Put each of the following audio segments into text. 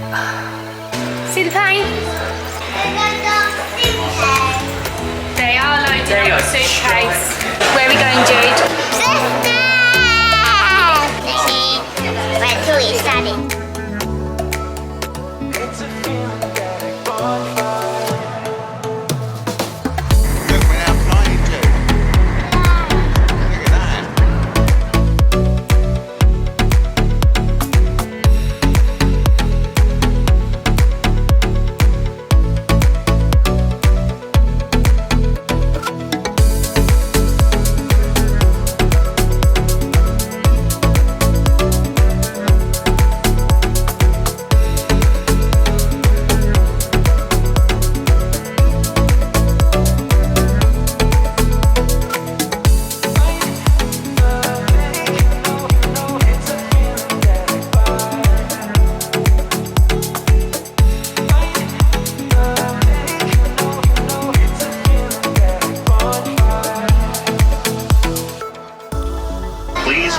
See the paint? They are loaded in your suitcase. Where are we going, Jude? Where to we starting?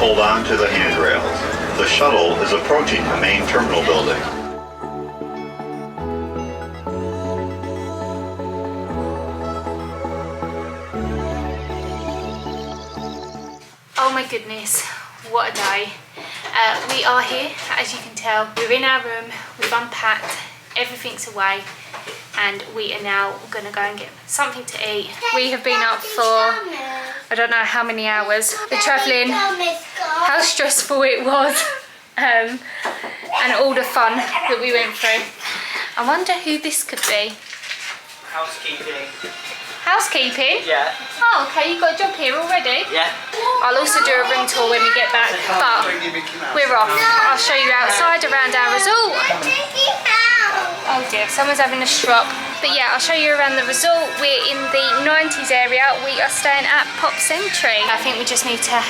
Hold on to the handrails. The shuttle is approaching the main terminal building. Oh my goodness, what a day. We are here, as you can tell. We're in our room, we've unpacked, everything's away, and we are now going to go and get something to eat. We have been up for I don't know how many hours. The travelling, how stressful it was, and all the fun that we went through. I wonder who this could be. Housekeeping. Housekeeping? Yeah. Oh, okay, you've got a job here already? Yeah. I'll also do a room tour when we get back, but we're off. I'll show you outside around our resort. Oh dear, someone's having a strop. But yeah, I'll show you around the resort. We're in the 90s area. We are staying at Pop Century. I think we just need to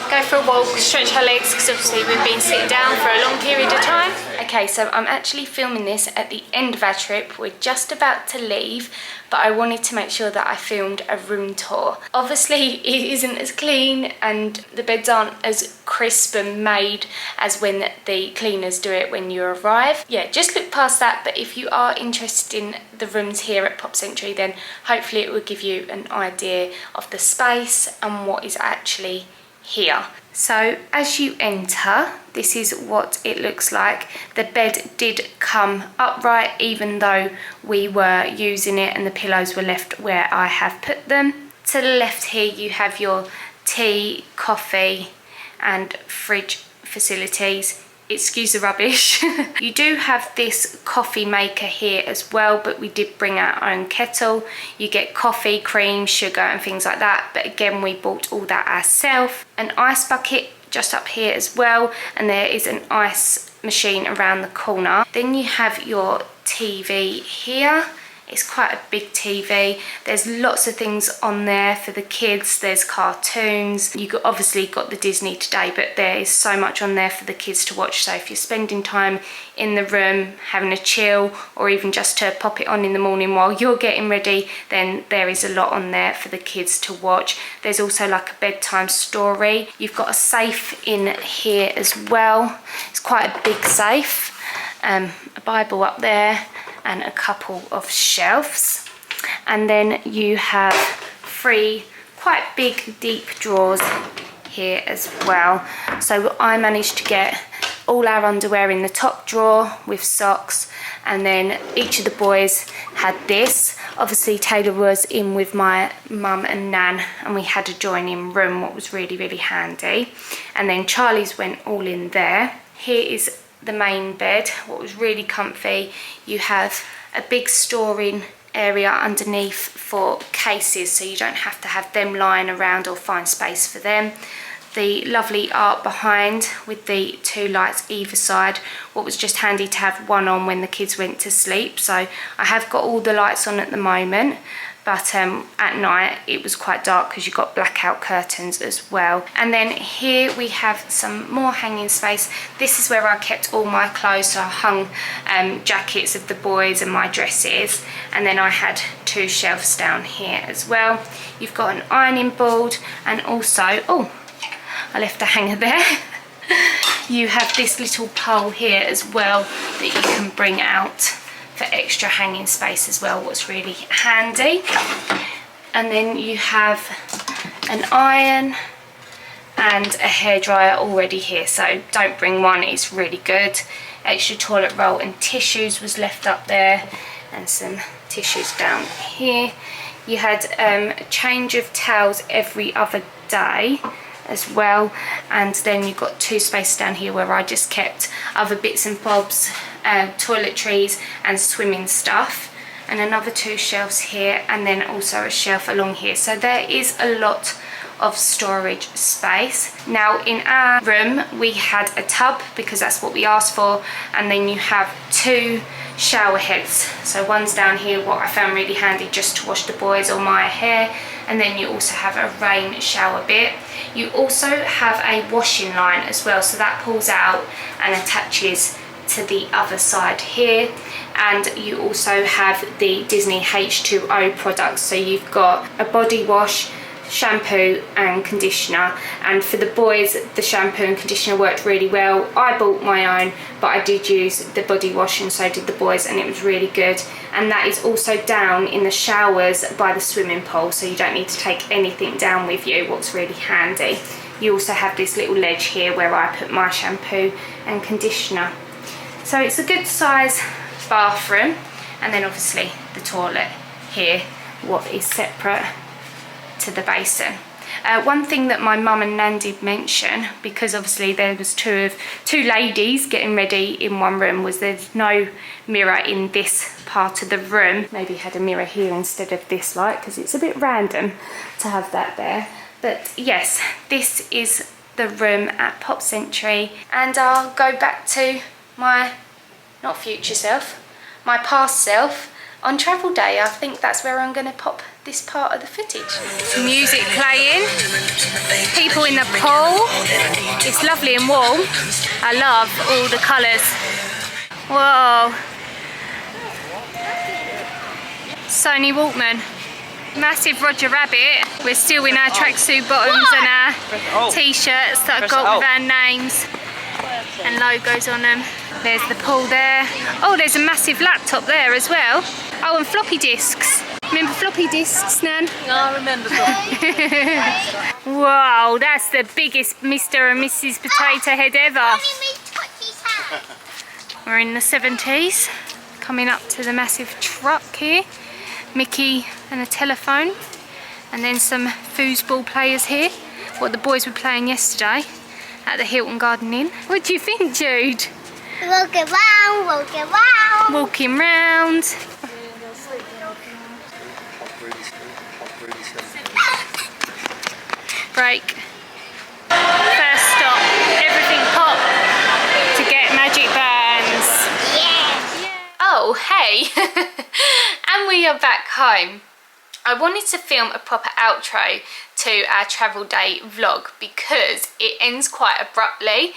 go for a walk, stretch our legs, because obviously we've been sitting down for a long period of time. Okay, so I'm actually filming this at the end of our trip. We're just about to leave, but I wanted to make sure that I filmed a room tour. Obviously, it isn't as clean and the beds aren't as crisp and made as when the cleaners do it when you arrive. Yeah, just look past that, but if you are interested in the rooms here at Pop Century, then hopefully it will give you an idea of the space and what is actually here. So as you enter, this is what it looks like. The bed did come upright even though we were using it and the pillows were left where I have put them. To the left here you have your tea, coffee and fridge facilities. Excuse the rubbish. You do have this coffee maker here as well, but we did bring our own kettle. You get coffee, cream, sugar and things like that, but again we bought all that ourselves. An ice bucket just up here as well, and there is an ice machine around the corner. Then you have your TV here. It's quite a big TV. There's lots of things on there for the kids. There's cartoons. You obviously got the Disney today, but there is so much on there for the kids to watch. So if you're spending time in the room, having a chill, or even just to pop it on in the morning while you're getting ready, then there is a lot on there for the kids to watch. There's also like a bedtime story. You've got a safe in here as well. It's quite a big safe. A Bible up there, and a couple of shelves, and then you have 3 quite big deep drawers here as well. So I managed to get all our underwear in the top drawer with socks, and then each of the boys had this. Obviously Taylor was in with my mum and nan, and we had a join-in room, what was really handy. And then Charlie's went all in there. Here is the main bed, what was really comfy. You have a big storing area underneath for cases, so you don't have to have them lying around or find space for them. The lovely art behind with the 2 lights either side, what was just handy to have one on when the kids went to sleep. So I have got all the lights on at the moment, but at night it was quite dark because you've got blackout curtains as well. And then here we have some more hanging space. This is where I kept all my clothes, so I hung jackets of the boys and my dresses, and then I had 2 shelves down here as well. You've got an ironing board, and also, oh, I left a hanger there. You have this little pole here as well that you can bring out for extra hanging space as well, what's really handy. And then you have an iron and a hairdryer already here, so don't bring one, it's really good. Extra toilet roll and tissues was left up there, and some tissues down here. You had a change of towels every other day as well, and then you've got 2 spaces down here where I just kept other bits and bobs, toiletries and swimming stuff, and another 2 shelves here, and then also a shelf along here. So there is a lot of storage space. Now in our room we had a tub because that's what we asked for, and then you have 2 shower heads. So one's down here, what I found really handy just to wash the boys or my hair, and then you also have a rain shower bit. You also have a washing line as well, so that pulls out and attaches to the other side here. And you also have the Disney H2O products, so you've got a body wash, shampoo and conditioner, and for the boys the shampoo and conditioner worked really well. I bought my own, but I did use the body wash and so did the boys, and it was really good. And that is also down in the showers by the swimming pool, so you don't need to take anything down with you, what's really handy. You also have this little ledge here where I put my shampoo and conditioner. So it's a good size bathroom, and then obviously the toilet here, what is separate to the basin. One thing that my mum and Nan did mention, because obviously there was two ladies getting ready in one room, was there's no mirror in this part of the room. Maybe had a mirror here instead of this light, because it's a bit random to have that there. But yes, this is the room at Pop Century, and I'll go back to my, not future self, my past self on travel day. I think that's where I'm going to pop this part of the footage. Music playing, people in the pool. It's lovely and warm. I love all the colours. Whoa. Sony Walkman. Massive Roger Rabbit. We're still in our tracksuit bottoms and our t-shirts that I've got with our names and logos on them. There's the pool there. Oh, there's a massive laptop there as well. Oh, and floppy disks. Remember floppy disks, Nan? No, I remember floppy. Wow, that's the biggest Mr. and Mrs. Potato Head ever. We're in the 70s, coming up to the massive truck here. Mickey and a telephone, and then some foosball players here. What the boys were playing yesterday at the Hilton Garden Inn. What do you think, Jude? Walking round, walking round. Walking round. Break. First stop, everything pop to get magic bands. Yeah. Oh, hey. And we are back home. I wanted to film a proper outro to our travel day vlog because it ends quite abruptly,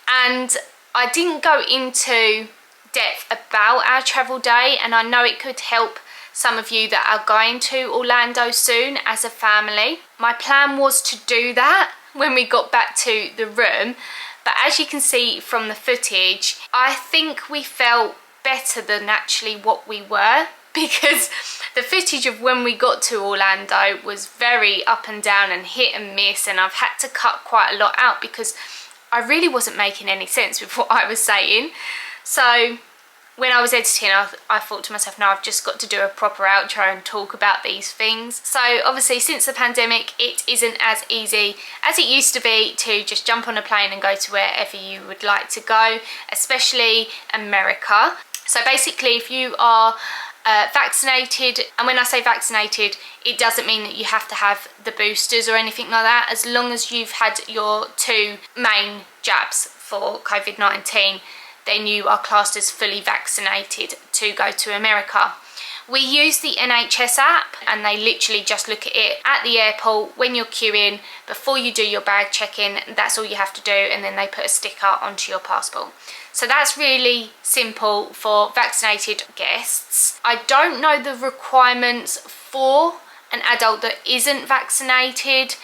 and I didn't go into depth about our travel day, and I know it could help some of you that are going to Orlando soon as a family. My plan was to do that when we got back to the room, but as you can see from the footage, I think we felt better than actually what we were, because the footage of when we got to Orlando was very up and down and hit and miss, and I've had to cut quite a lot out because I really wasn't making any sense with what I was saying. So when I was editing, I thought to myself, no, I've just got to do a proper outro and talk about these things. So obviously since the pandemic, it isn't as easy as it used to be to just jump on a plane and go to wherever you would like to go, especially America. So basically, if you are vaccinated, and when I say vaccinated, it doesn't mean that you have to have the boosters or anything like that. As long as you've had your 2 main jabs for COVID-19, then you are classed as fully vaccinated to go to America. We use the NHS app, and they literally just look at it at the airport when you're queuing, before you do your bag check-in. That's all you have to do, and then they put a sticker onto your passport. So that's really simple for vaccinated guests. I don't know the requirements for an adult that isn't vaccinated.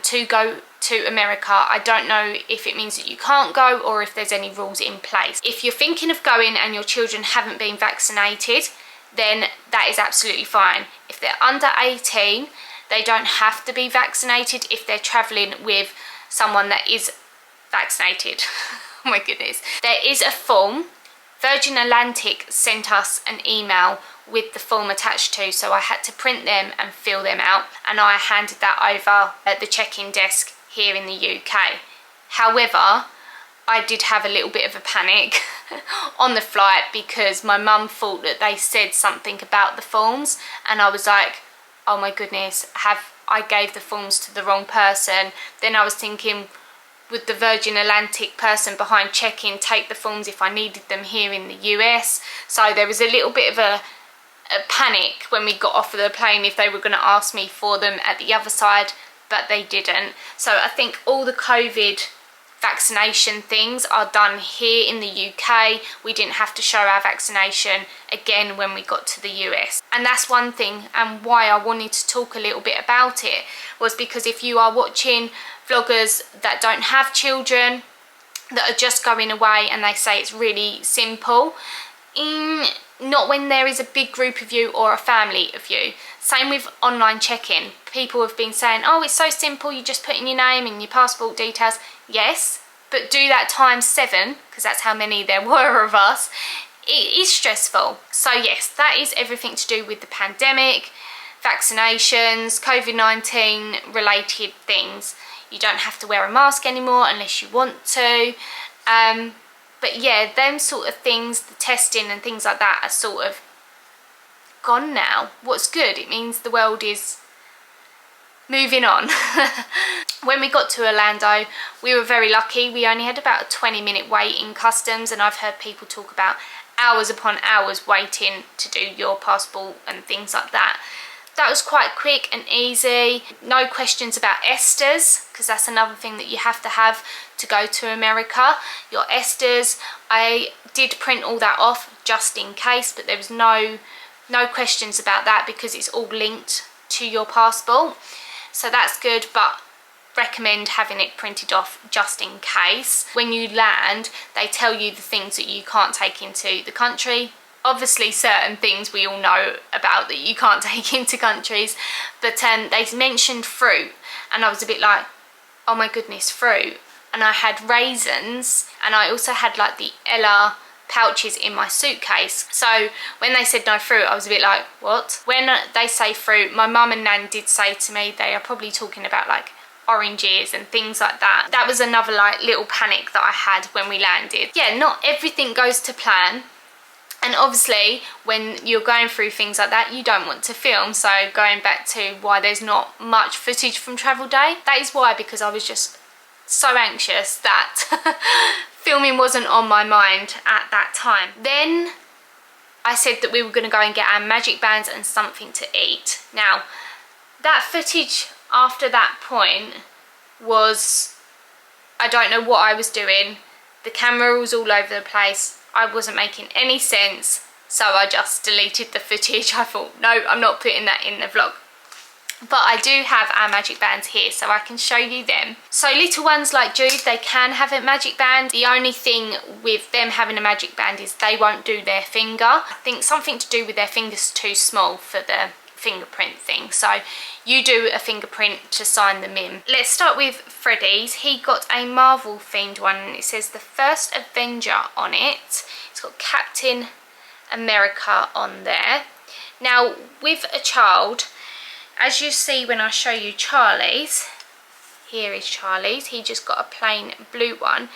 to go to America. I don't know if it means that you can't go or if there's any rules in place. If you're thinking of going and your children haven't been vaccinated, then that is absolutely fine. If they're under 18, they don't have to be vaccinated if they're traveling with someone that is vaccinated. Oh my goodness. There is a form. Virgin Atlantic sent us an email with the form attached to, so I had to print them and fill them out, and I handed that over at the check-in desk here in the UK. However, I did have a little bit of a panic on the flight because my mum thought that they said something about the forms, and I was like, oh my goodness, I gave the forms to the wrong person. Then I was thinking, would the Virgin Atlantic person behind check-in take the forms if I needed them here in the US? So there was a little bit of a panic when we got off of the plane if they were going to ask me for them at the other side, but they didn't. So I think all the COVID vaccination things are done here in the UK. We didn't have to show our vaccination again when we got to the US. And that's one thing, and why I wanted to talk a little bit about it was because if you are watching vloggers that don't have children, that are just going away and they say it's really simple, not when there is a big group of you or a family of you. Same with online check-in. People have been saying, oh, it's so simple, you just put in your name and your passport details. Yes, but do that times 7, because that's how many there were of us. It is stressful. So yes, that is everything to do with the pandemic, vaccinations, COVID-19 related things. You don't have to wear a mask anymore unless you want to. But yeah, them sort of things, the testing and things like that are sort of gone now. What's good, it means the world is moving on. When we got to Orlando, we were very lucky. We only had about a 20-minute wait in customs, and I've heard people talk about hours upon hours waiting to do your passport and things like that. That was quite quick and easy. No questions about ESTAs, because that's another thing that you have to go to America. Your ESTAs, I did print all that off just in case, but there was no questions about that because it's all linked to your passport. So that's good, but recommend having it printed off just in case. When you land, they tell you the things that you can't take into the country. Obviously certain things we all know about that you can't take into countries, but they mentioned fruit, and I was a bit like, oh my goodness, fruit. And I had raisins, and I also had like the Ella pouches in my suitcase. So when they said no fruit, I was a bit like, what? When they say fruit, my mum and nan did say to me they are probably talking about like oranges and things like that. That was another like little panic that I had when we landed. Yeah, not everything goes to plan. And obviously, when you're going through things like that, you don't want to film. So going back to why there's not much footage from travel day, that is why, because I was just so anxious that filming wasn't on my mind at that time. Then I said that we were going to go and get our magic bands and something to eat. Now, that footage after that point was, I don't know what I was doing. The camera was all over the place. I wasn't making any sense, so I just deleted the footage. I thought, no, I'm not putting that in the vlog. But I do have our magic bands here, so I can show you them. So little ones like Jude, they can have a magic band. The only thing with them having a magic band is they won't do their finger. I think something to do with their fingers too small for the fingerprint thing. So you do a fingerprint to sign them in. Let's start with Freddie's. He got a Marvel themed one, and it says the first Avenger on it. It's got Captain America on there. Now with a child, as you see when I show you Charlie's, here is Charlie's, he just got a plain blue one.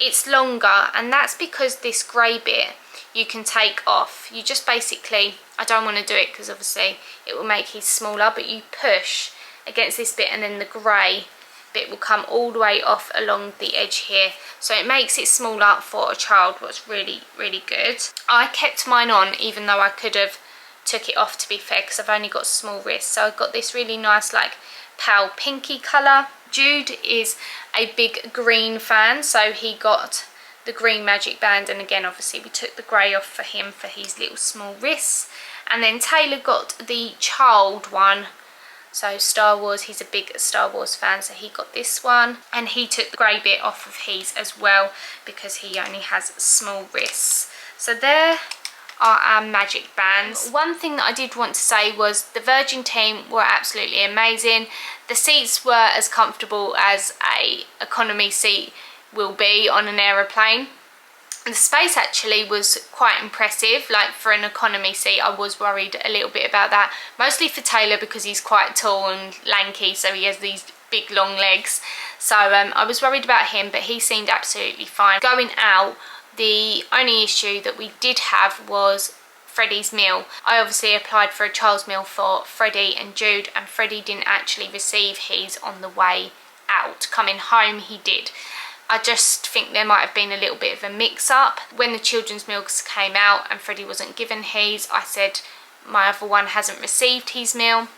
It's longer, and that's because this grey bit you can take off. You just basically, I don't want to do it because obviously it will make his smaller, but you push against this bit and then the grey bit will come all the way off along the edge here. So it makes it smaller for a child, what's really, really good. I kept mine on even though I could have took it off, to be fair, because I've only got small wrists. So I've got this really nice like pale pinky colour. Jude is a big green fan, so he got the green magic band, and again obviously we took the grey off for him for his little small wrists. And then Taylor got the child one, So Star Wars, he's a big Star Wars fan, so he got this one. And he took the grey bit off of his as well because he only has small wrists. So there are our magic bands. One thing that I did want to say was the Virgin team were absolutely amazing. The seats were as comfortable as a economy seat will be on an aeroplane. The space actually was quite impressive. Like for an economy seat, I was worried a little bit about that, mostly for Taylor because he's quite tall and lanky, so he has these big long legs. So I was worried about him, but he seemed absolutely fine. Going out, the only issue that we did have was Freddie's meal. I obviously applied for a child's meal for Freddie and Jude, and Freddie didn't actually receive his on the way out. Coming home he did. I just think there might have been a little bit of a mix-up. When the children's meals came out and Freddie wasn't given his, I said my other one hasn't received his meal.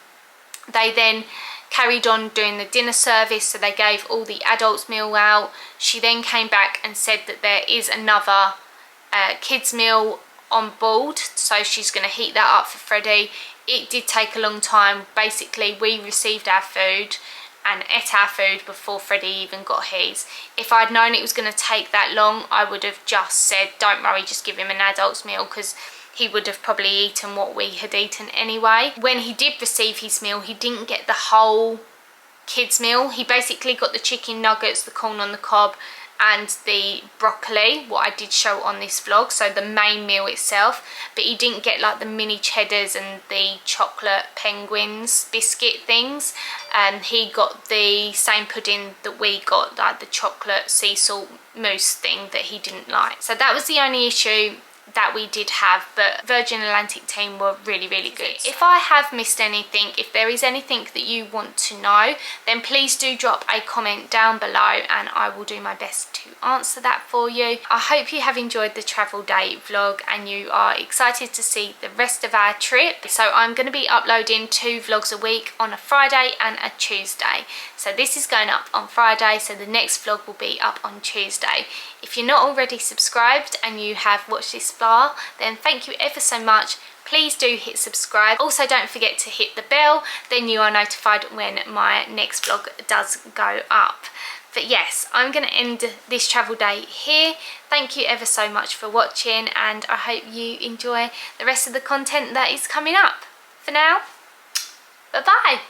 They then carried on doing the dinner service, so they gave all the adults meal out. She then came back and said that there is another kids meal on board, so she's going to heat that up for Freddie. It did take a long time. Basically we received our food and ate our food before Freddie even got his. If I'd known it was going to take that long, I would have just said don't worry, just give him an adult's meal, because he would have probably eaten what we had eaten anyway. When he did receive his meal, he didn't get the whole kids meal. He basically got the chicken nuggets, the corn on the cob and the broccoli, what I did show on this vlog, so the main meal itself, but he didn't get like the mini cheddars and the chocolate penguins biscuit things. He got the same pudding that we got, like the chocolate sea salt mousse thing that he didn't like. So that was the only issue that we did have, but Virgin Atlantic team were really good. If I have missed anything, if there is anything that you want to know, then please do drop a comment down below and I will do my best to answer that for you. I hope you have enjoyed the travel day vlog and you are excited to see the rest of our trip. So I'm going to be uploading 2 vlogs a week on a Friday and a Tuesday. So this is going up on Friday, so the next vlog will be up on Tuesday. If you're not already subscribed and you have watched this vlog, then thank you ever so much. Please do hit subscribe. Also don't forget to hit the bell, then you are notified when my next vlog does go up. But yes, I'm going to end this travel day here. Thank you ever so much for watching and I hope you enjoy the rest of the content that is coming up. For now, bye bye.